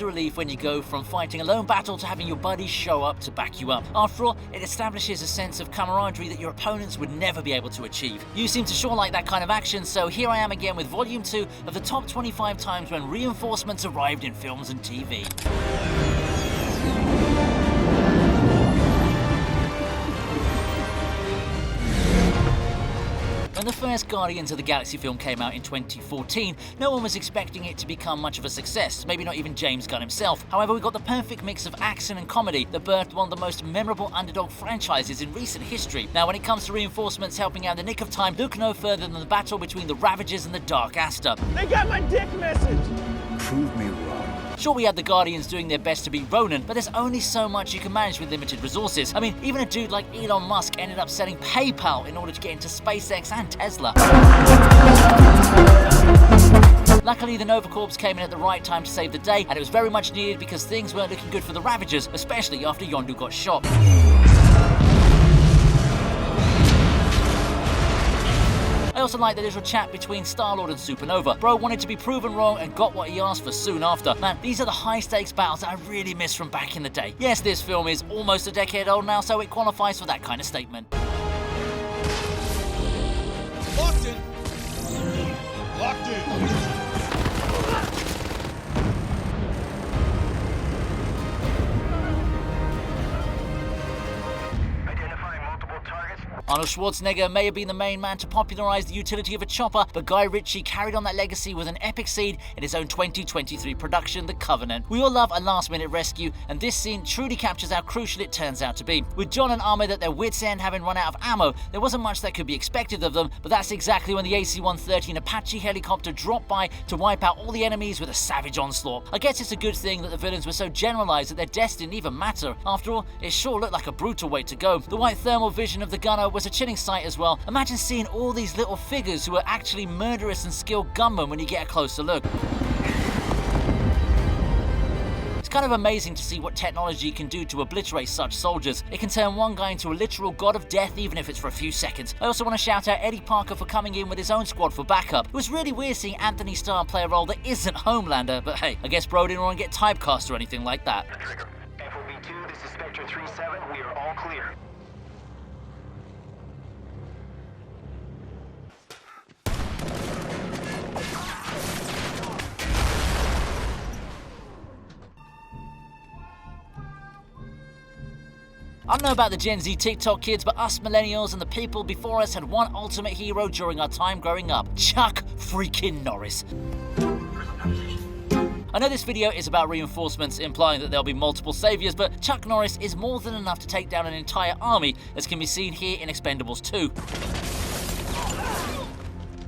a relief when you go from fighting a lone battle to having your buddies show up to back you up. After all, it establishes a sense of camaraderie that your opponents would never be able to achieve. You seem to sure like that kind of action, so here I am again with Volume 2 of the top 25 times when reinforcements arrived in films and TV. When the first Guardians of the Galaxy film came out in 2014, no one was expecting it to become much of a success, maybe not even James Gunn himself. However, we got the perfect mix of action and comedy that birthed one of the most memorable underdog franchises in recent history. Now, when it comes to reinforcements helping out in the nick of time, look no further than the battle between the Ravagers and the Dark Aster. They got my dick message! Prove me wrong. Sure, we had the Guardians doing their best to beat Ronan, but there's only so much you can manage with limited resources. I mean, even a dude like Elon Musk ended up selling PayPal in order to get into SpaceX and Tesla. Luckily, the Nova Corps came in at the right time to save the day, and it was very much needed because things weren't looking good for the Ravagers, especially after Yondu got shot. I also like the little chat between Star-Lord and Supernova. Bro wanted to be proven wrong and got what he asked for soon after. Man, these are the high-stakes battles that I really miss from back in the day. Yes, this film is almost a decade old now, so it qualifies for that kind of statement. Locked in. Locked in. Arnold Schwarzenegger may have been the main man to popularize the utility of a chopper, but Guy Ritchie carried on that legacy with an epic scene in his own 2023 production, The Covenant. We all love a last-minute rescue, and this scene truly captures how crucial it turns out to be. With John and Ahmed at their wits' end having run out of ammo, there wasn't much that could be expected of them, but that's exactly when the AC-130 Apache helicopter dropped by to wipe out all the enemies with a savage onslaught. I guess it's a good thing that the villains were so generalized that their deaths didn't even matter. After all, it sure looked like a brutal way to go. The white thermal vision of the gunner was a chilling sight as well. Imagine seeing all these little figures who are actually murderous and skilled gunmen when you get a closer look. It's kind of amazing to see what technology can do to obliterate such soldiers. It can turn one guy into a literal god of death even if it's for a few seconds. I also want to shout out Eddie Parker for coming in with his own squad for backup. It was really weird seeing Anthony Starr play a role that isn't Homelander, but hey, I guess bro didn't want to get typecast or anything like that. Trigger. FOB2, this is Spectre 3-7, we are all clear. I don't know about the Gen Z TikTok kids, but us millennials and the people before us had one ultimate hero during our time growing up. Chuck freaking Norris. I know this video is about reinforcements, implying that there'll be multiple saviors, but Chuck Norris is more than enough to take down an entire army, as can be seen here in Expendables 2.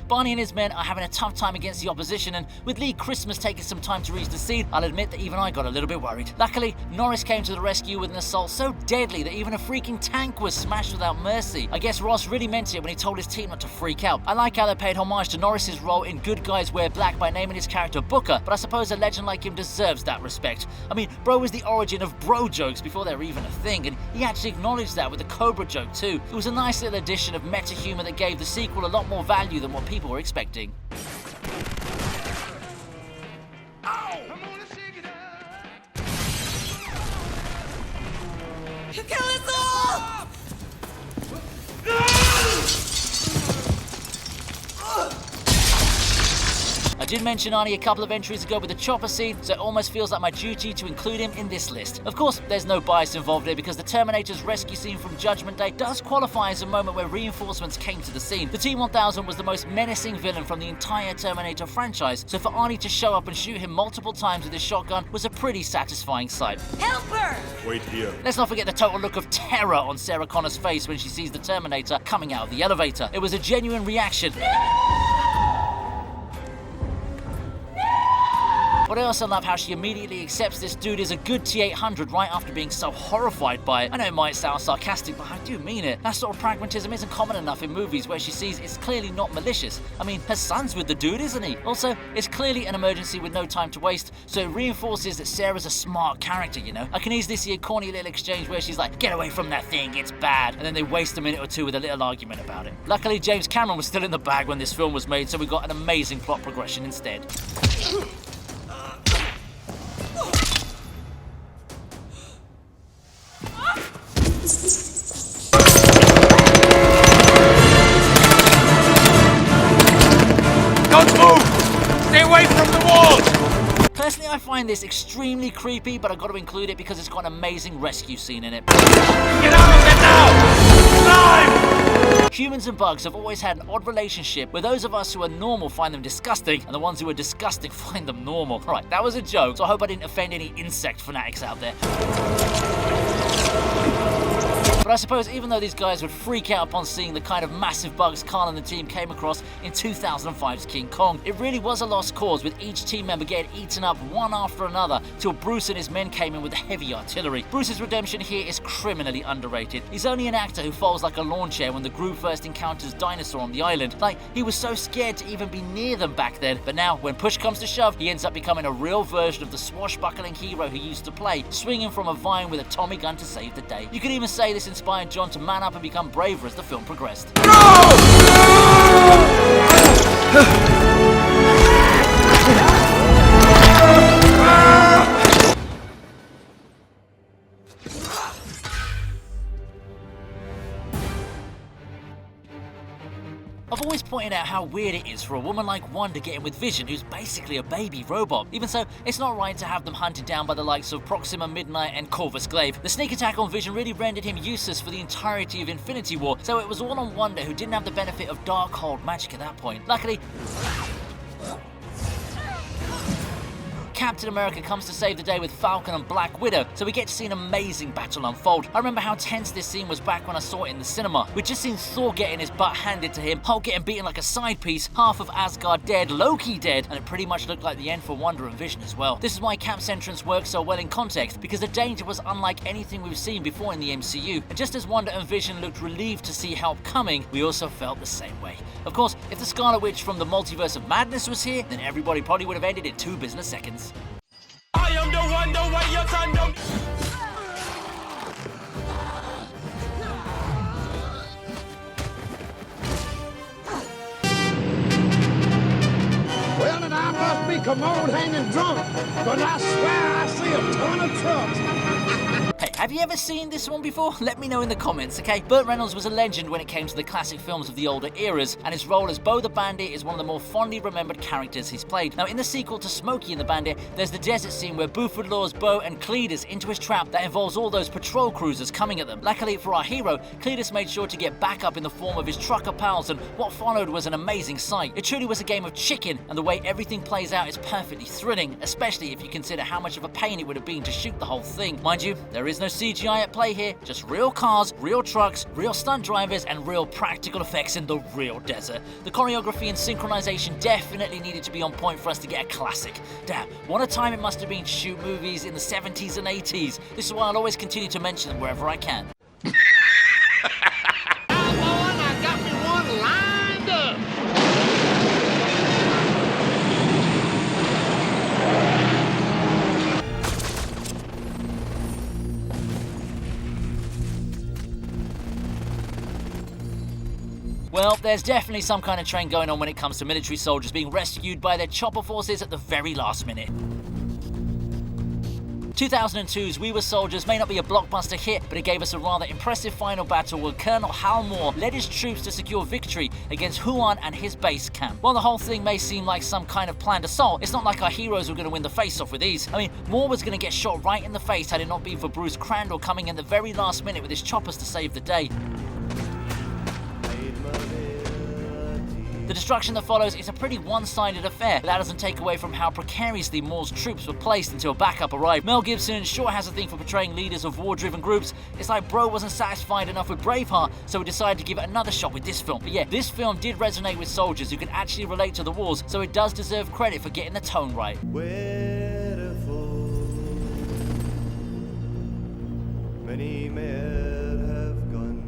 Barney and his men are having a tough time against the opposition, and with Lee Christmas taking some time to reach the scene, I'll admit that even I got a little bit worried. Luckily, Norris came to the rescue with an assault so deadly that even a freaking tank was smashed without mercy. I guess Ross really meant it when he told his team not to freak out. I like how they paid homage to Norris's role in Good Guys Wear Black by naming his character Booker, but I suppose a legend like him deserves that respect. I mean, bro was the origin of bro jokes before they were even a thing, and he actually acknowledged that with the Cobra joke too. It was a nice little addition of meta humor that gave the sequel a lot more value than what people were expecting. Kill us all! I did mention Arnie a couple of entries ago with the chopper scene, so it almost feels like my duty to include him in this list. Of course, there's no bias involved here because the Terminator's rescue scene from Judgment Day does qualify as a moment where reinforcements came to the scene. The T-1000 was the most menacing villain from the entire Terminator franchise, so for Arnie to show up and shoot him multiple times with his shotgun was a pretty satisfying sight. Help her! Wait here. Let's not forget the total look of terror on Sarah Connor's face when she sees the Terminator coming out of the elevator. It was a genuine reaction. But I also love how she immediately accepts this dude is a good T-800 right after being so horrified by it. I know it might sound sarcastic, but I do mean it. That sort of pragmatism isn't common enough in movies where she sees it's clearly not malicious. I mean, her son's with the dude, isn't he? Also, it's clearly an emergency with no time to waste, so it reinforces that Sarah's a smart character, you know? I can easily see a corny little exchange where she's like, get away from that thing, it's bad, and then they waste a minute or two with a little argument about it. Luckily, James Cameron was still in the bag when this film was made, so we got an amazing plot progression instead. Personally, I find this extremely creepy, but I've got to include it because it's got an amazing rescue scene in it. Get out of it now! Slime! Humans and bugs have always had an odd relationship where those of us who are normal find them disgusting and the ones who are disgusting find them normal. Right, that was a joke, so I hope I didn't offend any insect fanatics out there. But I suppose even though these guys would freak out upon seeing the kind of massive bugs Carl and the team came across in 2005's King Kong, it really was a lost cause, with each team member getting eaten up one after another till Bruce and his men came in with heavy artillery. Bruce's redemption here is criminally underrated. He's only an actor who falls like a lawn chair when the group first encounters Dinosaur on the island. Like, he was so scared to even be near them back then, but now when push comes to shove, he ends up becoming a real version of the swashbuckling hero he used to play, swinging from a vine with a Tommy gun to save the day. You could even say this inspired John to man up and become braver as the film progressed. I've always pointed out how weird it is for a woman like Wanda getting with Vision, who's basically a baby robot. Even so, it's not right to have them hunted down by the likes of Proxima Midnight and Corvus Glaive. The sneak attack on Vision really rendered him useless for the entirety of Infinity War, so it was all on Wanda, who didn't have the benefit of Darkhold magic at that point. Luckily, Captain America comes to save the day with Falcon and Black Widow, so we get to see an amazing battle unfold. I remember how tense this scene was back when I saw it in the cinema. We'd just seen Thor getting his butt handed to him, Hulk getting beaten like a side piece, half of Asgard dead, Loki dead, and it pretty much looked like the end for Wanda and Vision as well. This is why Cap's entrance worked so well in context, because the danger was unlike anything we've seen before in the MCU. And just as Wanda and Vision looked relieved to see help coming, we also felt the same way. Of course, if the Scarlet Witch from the Multiverse of Madness was here, then everybody probably would have ended in 2 business seconds. I am the one, the way you can do. Well, and I must be commode hanging drunk, but I swear I see a ton of trucks. Hey, have you ever seen this one before? Let me know in the comments, okay? Burt Reynolds was a legend when it came to the classic films of the older eras, and his role as Bo the Bandit is one of the more fondly remembered characters he's played. Now, in the sequel to Smokey and the Bandit, there's the desert scene where Buford lures Bo and Cletus into his trap that involves all those patrol cruisers coming at them. Luckily for our hero, Cletus made sure to get back up in the form of his trucker pals, and what followed was an amazing sight. It truly was a game of chicken, and the way everything plays out is perfectly thrilling, especially if you consider how much of a pain it would have been to shoot the whole thing. Mind you, there is no CGI at play here, just real cars, real trucks, real stunt drivers, and real practical effects in the real desert. The choreography and synchronization definitely needed to be on point for us to get a classic. Damn, what a time it must have been to shoot movies in the 70s and 80s. This is why I'll always continue to mention them wherever I can. I got me one lined up. Well, there's definitely some kind of trend going on when it comes to military soldiers being rescued by their chopper forces at the very last minute. 2002's We Were Soldiers may not be a blockbuster hit, but it gave us a rather impressive final battle where Colonel Hal Moore led his troops to secure victory against Huon and his base camp. While the whole thing may seem like some kind of planned assault, it's not like our heroes were going to win the face-off with ease. I mean, Moore was going to get shot right in the face had it not been for Bruce Crandall coming in the very last minute with his choppers to save the day. The destruction that follows is a pretty one-sided affair, but that doesn't take away from how precariously Moore's troops were placed until backup arrived. Mel Gibson sure has a thing for portraying leaders of war-driven groups. It's like bro wasn't satisfied enough with Braveheart, so he decided to give it another shot with this film. But yeah, this film did resonate with soldiers who can actually relate to the wars, so it does deserve credit for getting the tone right. Where to fall, many men have gone.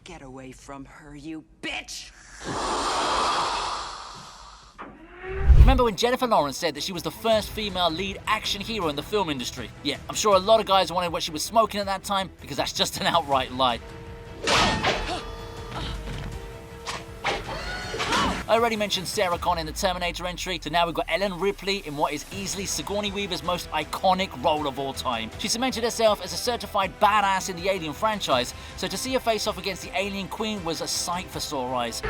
Get away from her, you bitch! Remember when Jennifer Lawrence said that she was the first female lead action hero in the film industry? Yeah, I'm sure a lot of guys wondered what she was smoking at that time, because that's just an outright lie. I already mentioned Sarah Connor in the Terminator entry, so now we've got Ellen Ripley in what is easily Sigourney Weaver's most iconic role of all time. She cemented herself as a certified badass in the Alien franchise, so to see her face off against the Alien Queen was a sight for sore eyes.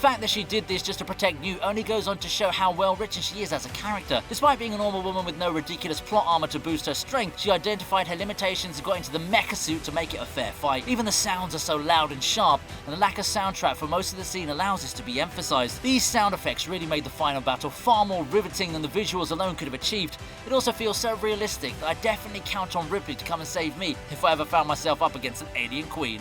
fact that she did this just to protect Newt only goes on to show how well written she is as a character. Despite being a normal woman with no ridiculous plot armor to boost her strength, she identified her limitations and got into the mecha suit to make it a fair fight. Even the sounds are so loud and sharp, and the lack of soundtrack for most of the scene allows this to be emphasized. These sound effects really made the final battle far more riveting than the visuals alone could have achieved. It also feels so realistic that I definitely count on Ripley to come and save me if I ever found myself up against an alien queen.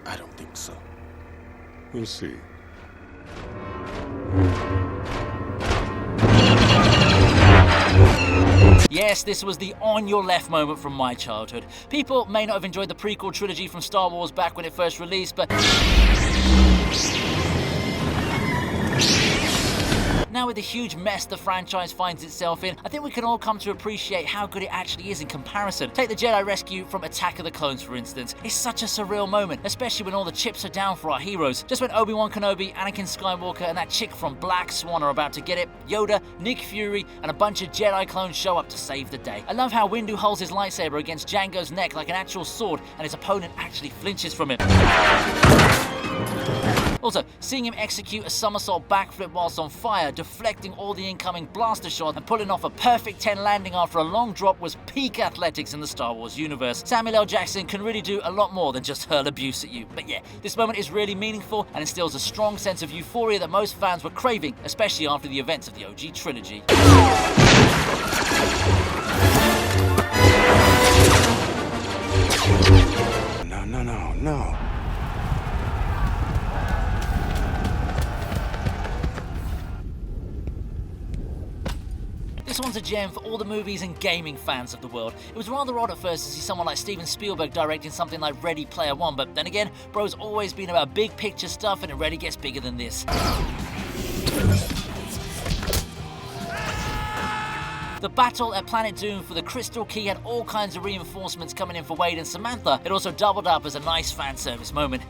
I don't think so. We'll see. Yes, this was the on your left moment from my childhood. People may not have enjoyed the prequel trilogy from Star Wars back when it first released, but now with the huge mess the franchise finds itself in, I think we can all come to appreciate how good it actually is in comparison. Take the Jedi rescue from Attack of the Clones, for instance. It's such a surreal moment, especially when all the chips are down for our heroes. Just when Obi-Wan Kenobi, Anakin Skywalker, and that chick from Black Swan are about to get it, Yoda, Nick Fury, and a bunch of Jedi clones show up to save the day. I love how Windu holds his lightsaber against Jango's neck like an actual sword, and his opponent actually flinches from it. Also, seeing him execute a somersault backflip whilst on fire, deflecting all the incoming blaster shots and pulling off a perfect 10 landing after a long drop was peak athletics in the Star Wars universe. Samuel L. Jackson can really do a lot more than just hurl abuse at you. But yeah, this moment is really meaningful and instills a strong sense of euphoria that most fans were craving, especially after the events of the OG trilogy. No. This one's a gem for all the movies and gaming fans of the world. It was rather odd at first to see someone like Steven Spielberg directing something like Ready Player One, but then again, bro's always been about big picture stuff and it really gets bigger than this. The battle at Planet Doom for the Crystal Key had all kinds of reinforcements coming in for Wade and Samantha. It also doubled up as a nice fan service moment.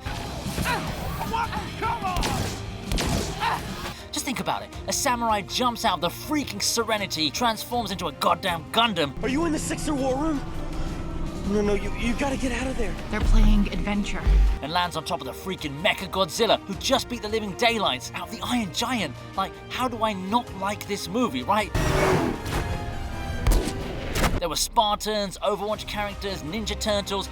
Just think about it. A samurai jumps out of the freaking Serenity, transforms into a goddamn Gundam. Are you in the Sixer War Room? No, you gotta get out of there. They're playing adventure. And lands on top of the freaking Mecha Godzilla, who just beat the living daylights out of the Iron Giant. Like, how do I not like this movie, right? There were Spartans, Overwatch characters, Ninja Turtles.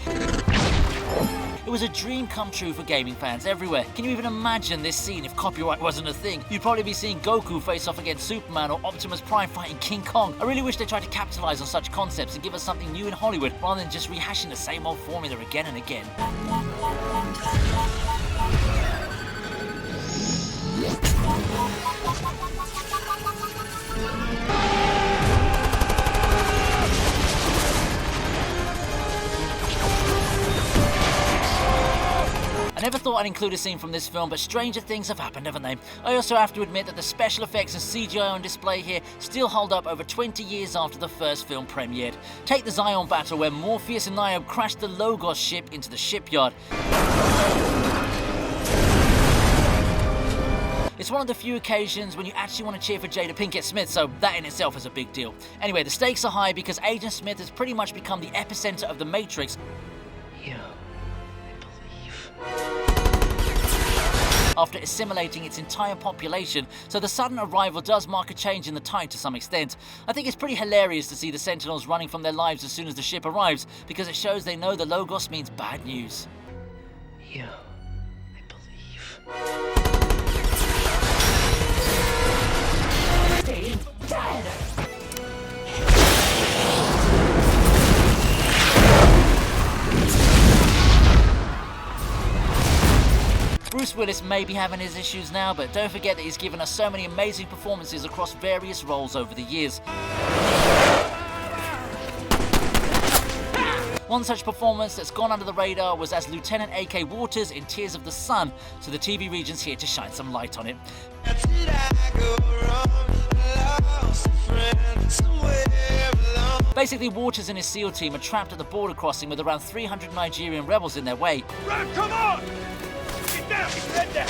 It was a dream come true for gaming fans everywhere. Can you even imagine this scene if copyright wasn't a thing? You'd probably be seeing Goku face off against Superman or Optimus Prime fighting King Kong. I really wish they tried to capitalize on such concepts and give us something new in Hollywood rather than just rehashing the same old formula again and again. I never thought I'd include a scene from this film, but stranger things have happened, haven't they? I also have to admit that the special effects and CGI on display here still hold up over 20 years after the first film premiered. Take the Zion battle where Morpheus and Niobe crashed the Logos ship into the shipyard. It's one of the few occasions when you actually want to cheer for Jada Pinkett Smith, so that in itself is a big deal. Anyway, the stakes are high because Agent Smith has pretty much become the epicenter of the Matrix. After assimilating its entire population, so the sudden arrival does mark a change in the tide to some extent. I think it's pretty hilarious to see the Sentinels running from their lives as soon as the ship arrives, because it shows they know the Logos means bad news. You, I believe. Stay dead. Bruce Willis may be having his issues now, but don't forget that he's given us so many amazing performances across various roles over the years. One such performance that's gone under the radar was as Lieutenant A.K. Waters in Tears of the Sun, so the TV Regent's here to shine some light on it. Basically, Waters and his SEAL team are trapped at the border crossing with around 300 Nigerian rebels in their way. Run, come on! Get down! Get down!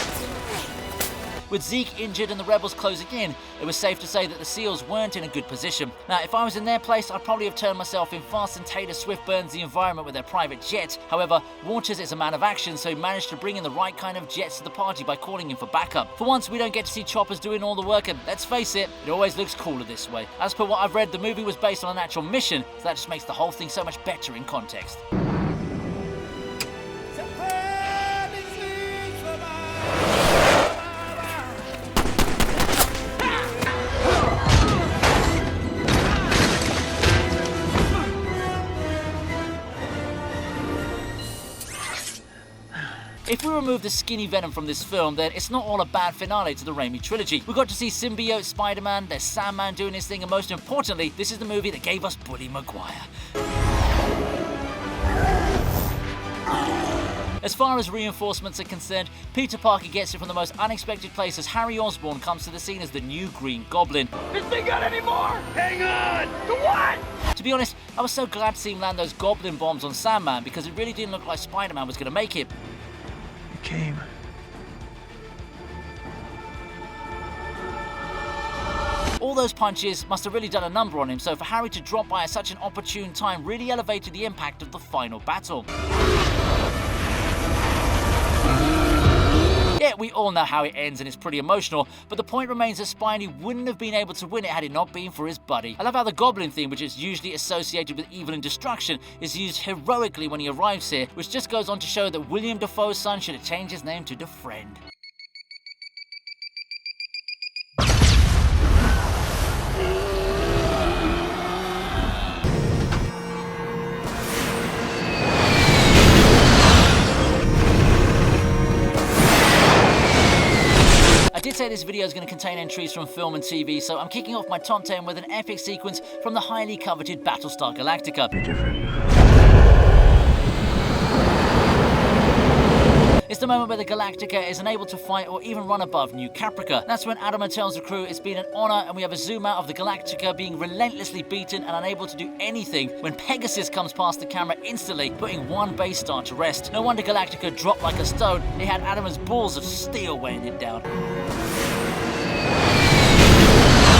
With Zeke injured and the rebels closing in, it was safe to say that the SEALs weren't in a good position. Now, if I was in their place, I'd probably have turned myself in fast, and Taylor Swift burns the environment with their private jet. However, Waters is a man of action, so he managed to bring in the right kind of jets to the party by calling in for backup. For once, we don't get to see choppers doing all the work, and let's face it, it always looks cooler this way. As per what I've read, the movie was based on an actual mission, so that just makes the whole thing so much better in context. If we remove the skinny Venom from this film, then it's not all a bad finale to the Raimi trilogy. We got to see Symbiote Spider-Man, there's Sandman doing his thing, and most importantly, this is the movie that gave us Bully Maguire. As far as reinforcements are concerned, Peter Parker gets it from the most unexpected place as Harry Osborn comes to the scene as the new Green Goblin. This thing got any more? Hang on! The what? To be honest, I was so glad to see him land those Goblin bombs on Sandman because it really didn't look like Spider-Man was going to make it. Came. All those punches must have really done a number on him, so for Harry to drop by at such an opportune time really elevated the impact of the final battle. Yeah, we all know how it ends and it's pretty emotional, but the point remains that Spidey wouldn't have been able to win it had it not been for his buddy. I love how the Goblin theme, which is usually associated with evil and destruction, is used heroically when he arrives here, which just goes on to show that William Dafoe's son should have changed his name to DeFriend. I did say this video is going to contain entries from film and TV, so I'm kicking off my top 10 with an epic sequence from the highly coveted Battlestar Galactica. It's the moment where the Galactica is unable to fight or even run above New Caprica. That's when Adama tells the crew it's been an honor, and we have a zoom out of the Galactica being relentlessly beaten and unable to do anything when Pegasus comes past the camera instantly, putting one base star to rest. No wonder Galactica dropped like a stone. It had Adama's balls of steel weighing it down.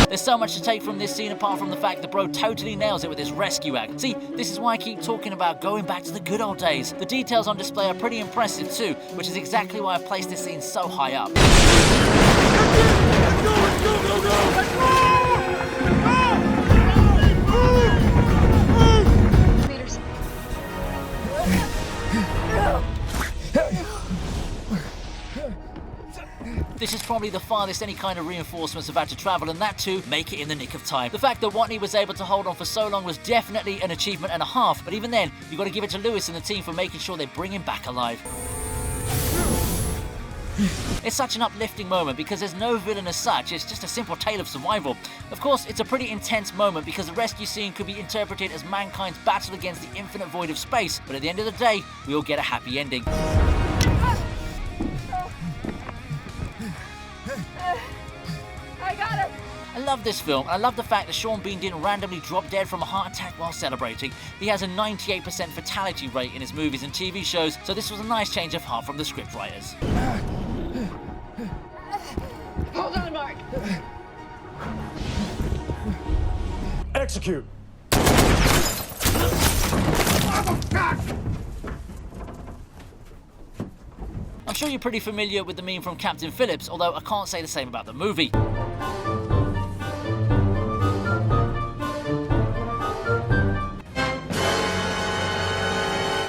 There's so much to take from this scene apart from the fact that bro totally nails it with his rescue act. See, this is why I keep talking about going back to the good old days. The details on display are pretty impressive too, which is exactly why I've placed this scene so high up. This is probably the farthest any kind of reinforcements have had to travel, and that too, make it in the nick of time. The fact that Watney was able to hold on for so long was definitely an achievement and a half, but even then, you've got to give it to Lewis and the team for making sure they bring him back alive. It's such an uplifting moment because there's no villain as such, it's just a simple tale of survival. Of course, it's a pretty intense moment because the rescue scene could be interpreted as mankind's battle against the infinite void of space, but at the end of the day, we all get a happy ending. I love this film, and I love the fact that Sean Bean didn't randomly drop dead from a heart attack while celebrating. He has a 98% fatality rate in his movies and TV shows, so this was a nice change of heart from the scriptwriters. Hold on, Mark. Execute. I'm sure you're pretty familiar with the meme from Captain Phillips, although I can't say the same about the movie.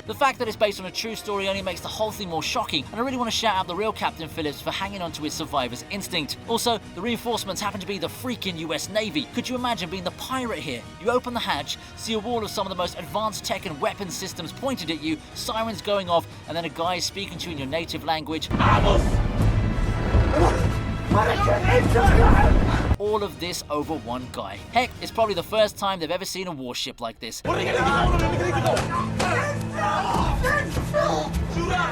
The fact that it's based on a true story only makes the whole thing more shocking, and I really want to shout out the real Captain Phillips for hanging on to his survivor's instinct. Also, the reinforcements happen to be the freaking US Navy. Could you imagine being the pirate here? You open the hatch, see a wall of some of the most advanced tech and weapon systems pointed at you, sirens going off, and then a guy is speaking to you in your native language. All of this over one guy. Heck, it's probably the first time they've ever seen a warship like this.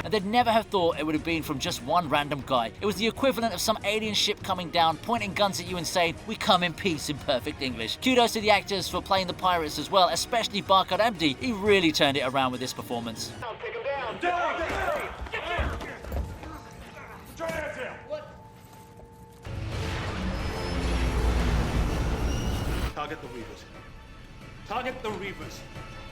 And they'd never have thought it would have been from just one random guy. It was the equivalent of some alien ship coming down, pointing guns at you and saying, "We come in peace," in perfect English. Kudos to the actors for playing the pirates as well, especially Barkhad Abdi. He really turned it around with this performance. Take him down. Get here. Try hands down. What? Target the Reavers. Target the Reavers.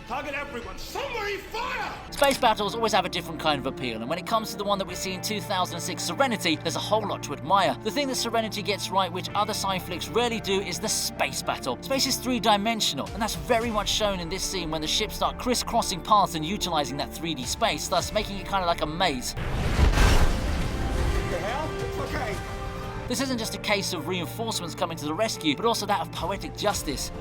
Target everyone. Somebody fire! Space battles always have a different kind of appeal, and when it comes to the one that we see in 2006, Serenity, there's a whole lot to admire. The thing that Serenity gets right, which other sci flicks rarely do, is the space battle. Space is three-dimensional, and that's very much shown in this scene when the ships start crisscrossing paths and utilizing that 3D space, thus making it kind of like a maze. The hell? Okay. This isn't just a case of reinforcements coming to the rescue, but also that of poetic justice.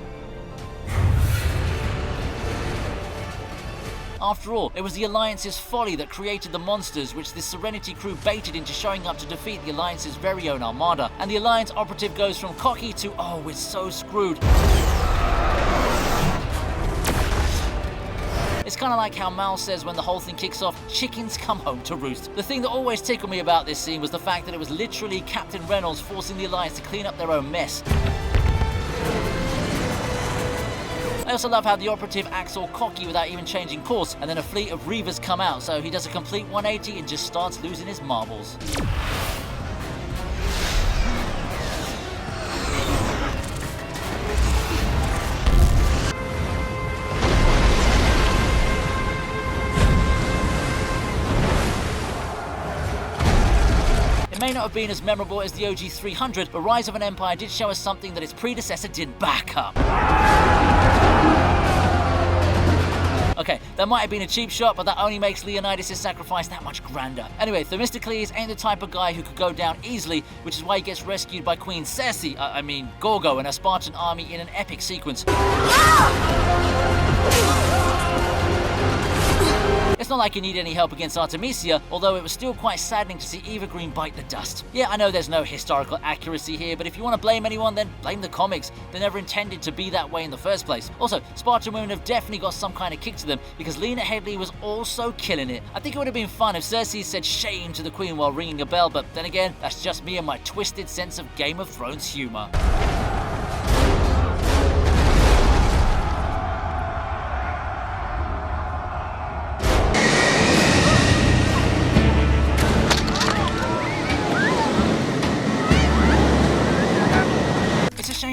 After all, it was the Alliance's folly that created the monsters which the Serenity crew baited into showing up to defeat the Alliance's very own armada. And the Alliance operative goes from cocky to, oh, we're so screwed. It's kind of like how Mal says when the whole thing kicks off, chickens come home to roost. The thing that always tickled me about this scene was the fact that it was literally Captain Reynolds forcing the Alliance to clean up their own mess. I also love how the operative acts all cocky without even changing course, and then a fleet of Reavers come out, so he does a complete 180 and just starts losing his marbles. It may not have been as memorable as the OG 300, but Rise of an Empire did show us something that its predecessor didn't back up. Okay, that might have been a cheap shot, but that only makes Leonidas' sacrifice that much grander. Anyway, Themistocles ain't the type of guy who could go down easily, which is why he gets rescued by Queen Circe, Gorgo, and a Spartan army in an epic sequence. It's not like you need any help against Artemisia, although it was still quite saddening to see Eva Green bite the dust. Yeah, I know there's no historical accuracy here, but if you want to blame anyone, then blame the comics. They never intended to be that way in the first place. Also, Spartan women have definitely got some kind of kick to them, because Lena Headey was also killing it. I think it would have been fun if Cersei said shame to the Queen while ringing a bell, but then again, that's just me and my twisted sense of Game of Thrones humor.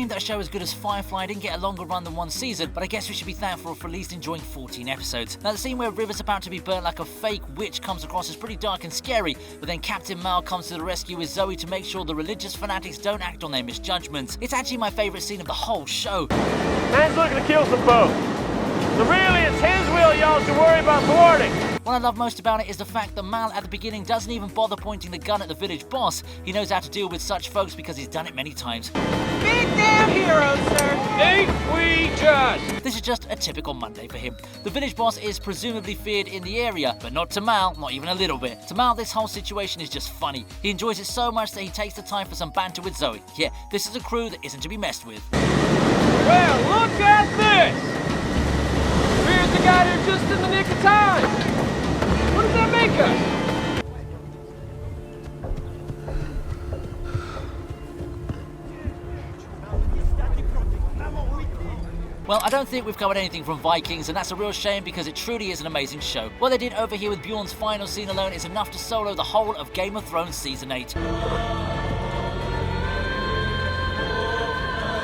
That a show as good as Firefly didn't get a longer run than one season, but I guess we should be thankful for at least enjoying 14 episodes. Now, the scene where River's about to be burnt like a fake witch comes across as pretty dark and scary, but then Captain Mal comes to the rescue with Zoe to make sure the religious fanatics don't act on their misjudgments. It's actually my favourite scene of the whole show. Man's looking to kill some folks. So really, it's his will y'all should worry about thwarting. What I love most about it is the fact that Mal at the beginning doesn't even bother pointing the gun at the village boss. He knows how to deal with such folks because he's done it many times. Big damn hero, sir! Ain't we just? This is just a typical Monday for him. The village boss is presumably feared in the area, but not to Mal, not even a little bit. To Mal, this whole situation is just funny. He enjoys it so much that he takes the time for some banter with Zoe. Yeah, this is a crew that isn't to be messed with. Well, look at this! Here's the guy there just in the nick of time. What does that make us? Well, I don't think we've covered anything from Vikings, and that's a real shame because it truly is an amazing show. What they did over here with Bjorn's final scene alone is enough to solo the whole of Game of Thrones Season 8.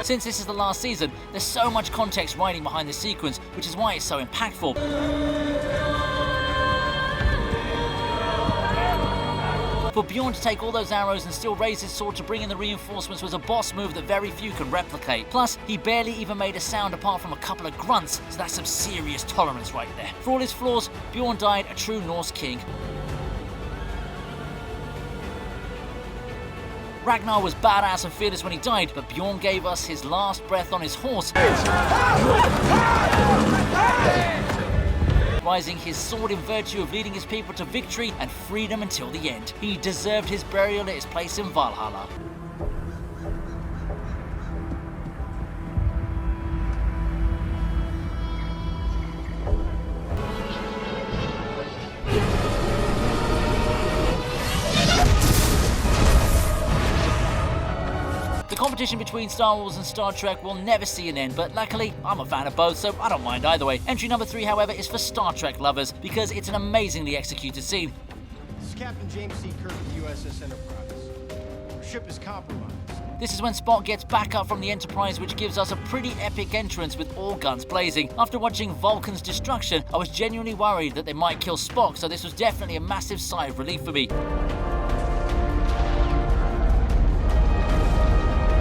Since this is the last season, there's so much context riding behind this sequence, which is why it's so impactful. For Bjorn to take all those arrows and still raise his sword to bring in the reinforcements was a boss move that very few can replicate. Plus, he barely even made a sound apart from a couple of grunts, so that's some serious tolerance right there. For all his flaws, Bjorn died a true Norse king. Ragnar was badass and fearless when he died, but Bjorn gave us his last breath on his horse, rising his sword in virtue of leading his people to victory and freedom until the end. He deserved his burial at his place in Valhalla. The competition between Star Wars and Star Trek will never see an end, but luckily, I'm a fan of both, so I don't mind either way. Entry number 3, however, is for Star Trek lovers, because it's an amazingly executed scene. This is Captain James C. Kirk of the USS Enterprise. Our ship is compromised. This is when Spock gets back up from the Enterprise, which gives us a pretty epic entrance with all guns blazing. After watching Vulcan's destruction, I was genuinely worried that they might kill Spock, so this was definitely a massive sigh of relief for me.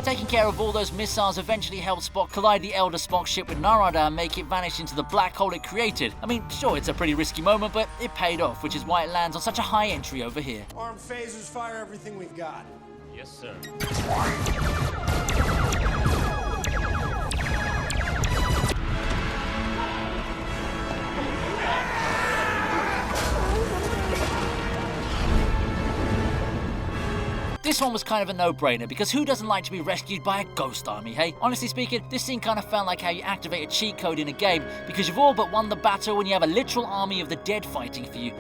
Taking care of all those missiles eventually helped Spock collide the Elder Spock ship with Narada and make it vanish into the black hole it created. I mean, sure, it's a pretty risky moment, but it paid off, which is why it lands on such a high entry over here. Armed phasers, fire everything we've got. Yes, sir. This one was kind of a no-brainer, because who doesn't like to be rescued by a ghost army, hey? Honestly speaking, this scene kind of felt like how you activate a cheat code in a game, because you've all but won the battle when you have a literal army of the dead fighting for you.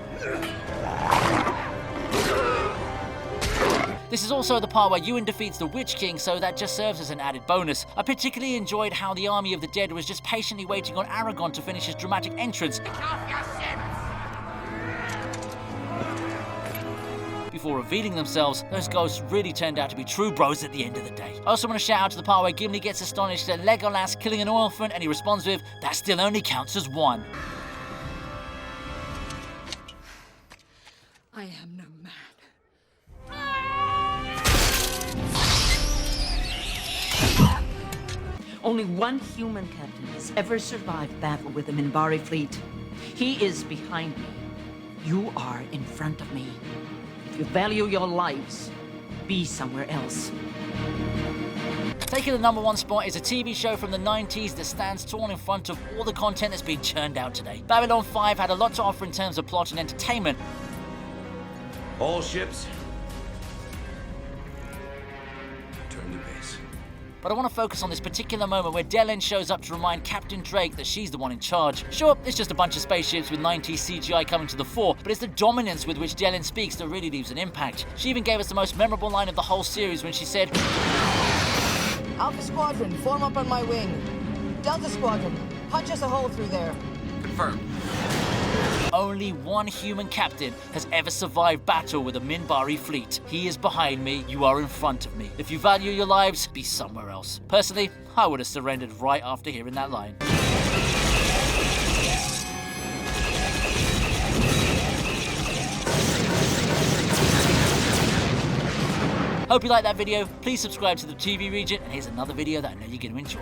This is also the part where Ewan defeats the Witch King, so that just serves as an added bonus. I particularly enjoyed how the army of the dead was just patiently waiting on Aragon to finish his dramatic entrance before revealing themselves. Those ghosts really turned out to be true bros at the end of the day. I also want to shout out to the part where Gimli gets astonished at Legolas killing an orphan, and he responds with, "That still only counts as one." I am no man. Only one human captain has ever survived battle with the Minbari fleet. He is behind me. You are in front of me. If you value your lives, be somewhere else. Taking the #1 spot is a TV show from the 90s that stands tall in front of all the content that's been churned out today. Babylon 5 had a lot to offer in terms of plot and entertainment. All ships, turn to base. But I want to focus on this particular moment where Delenn shows up to remind Captain Drake that she's the one in charge. Sure, it's just a bunch of spaceships with 90s CGI coming to the fore, but it's the dominance with which Delenn speaks that really leaves an impact. She even gave us the most memorable line of the whole series when she said, "Alpha Squadron, form up on my wing. Delta Squadron, punch us a hole through there." Confirmed. Only one human captain has ever survived battle with a Minbari fleet. He is behind me, you are in front of me. If you value your lives, be somewhere else. Personally, I would have surrendered right after hearing that line. Hope you liked that video. Please subscribe to the TV Regent, and here's another video that I know you're going to enjoy.